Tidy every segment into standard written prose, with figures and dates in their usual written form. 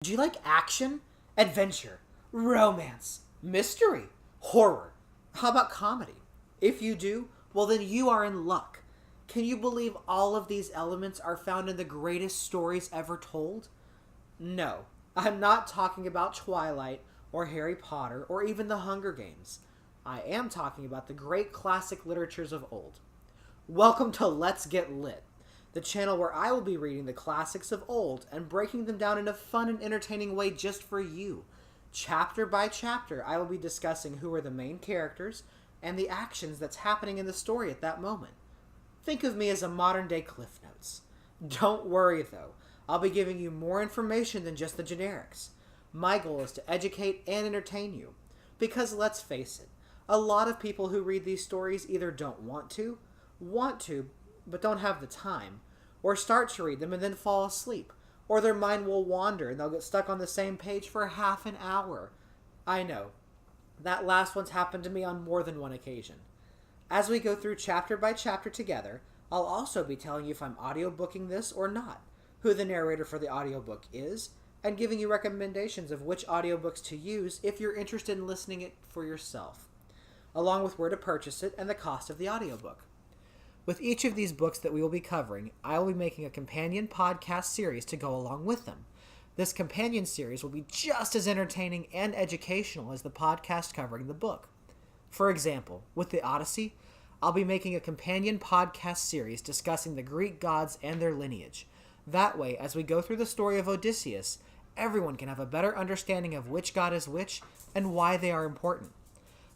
Do you like action, adventure, romance, mystery, horror? How about comedy? If you do, well then you are in luck. Can you believe all of these elements are found in the greatest stories ever told? No, I'm not talking about Twilight or Harry Potter or even the Hunger Games. I am talking about the great classic literatures of old. Welcome to Let's Get Lit, the channel where I will be reading the classics of old and breaking them down in a fun and entertaining way just for you. Chapter by chapter, I will be discussing who are the main characters and the actions that's happening in the story at that moment. Think of me as a modern day Cliff Notes. Don't worry though, I'll be giving you more information than just the generics. My goal is to educate and entertain you. Because let's face it, a lot of people who read these stories either don't want to, but don't have the time, or start to read them and then fall asleep, or their mind will wander and they'll get stuck on the same page for half an hour. I know. That last one's happened to me on more than one occasion. As we go through chapter by chapter together, I'll also be telling you if I'm audiobooking this or not, who the narrator for the audiobook is, and giving you recommendations of which audiobooks to use if you're interested in listening it for yourself, along with where to purchase it and the cost of the audiobook. With each of these books that we will be covering, I will be making a companion podcast series to go along with them. This companion series will be just as entertaining and educational as the podcast covering the book. For example, with the Odyssey, I'll be making a companion podcast series discussing the Greek gods and their lineage. That way, as we go through the story of Odysseus, everyone can have a better understanding of which god is which and why they are important.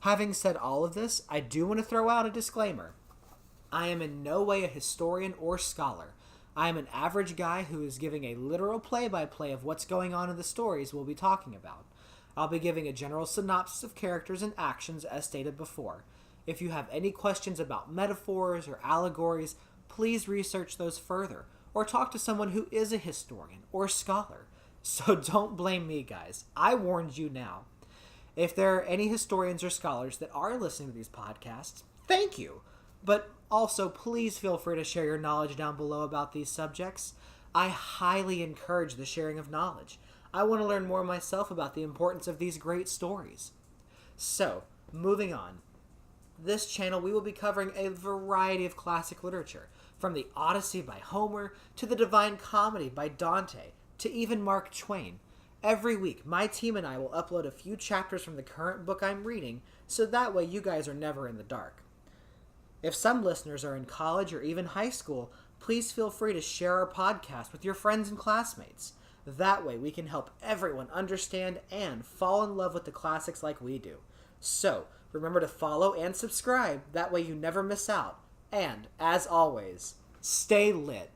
Having said all of this, I do want to throw out a disclaimer. I am in no way a historian or scholar. I am an average guy who is giving a literal play-by-play of what's going on in the stories we'll be talking about. I'll be giving a general synopsis of characters and actions as stated before. If you have any questions about metaphors or allegories, please research those further, or talk to someone who is a historian or scholar. So don't blame me, guys. I warned you now. If there are any historians or scholars that are listening to these podcasts, thank you. But also, please feel free to share your knowledge down below about these subjects. I highly encourage the sharing of knowledge. I want to learn more myself about the importance of these great stories. So, moving on. This channel we will be covering a variety of classic literature, from the Odyssey by Homer to the Divine Comedy by Dante to even Mark Twain. Every week, my team and I will upload a few chapters from the current book I'm reading, so that way you guys are never in the dark. If some listeners are in college or even high school, please feel free to share our podcast with your friends and classmates. That way we can help everyone understand and fall in love with the classics like we do. So, remember to follow and subscribe, that way you never miss out. And, as always, stay lit.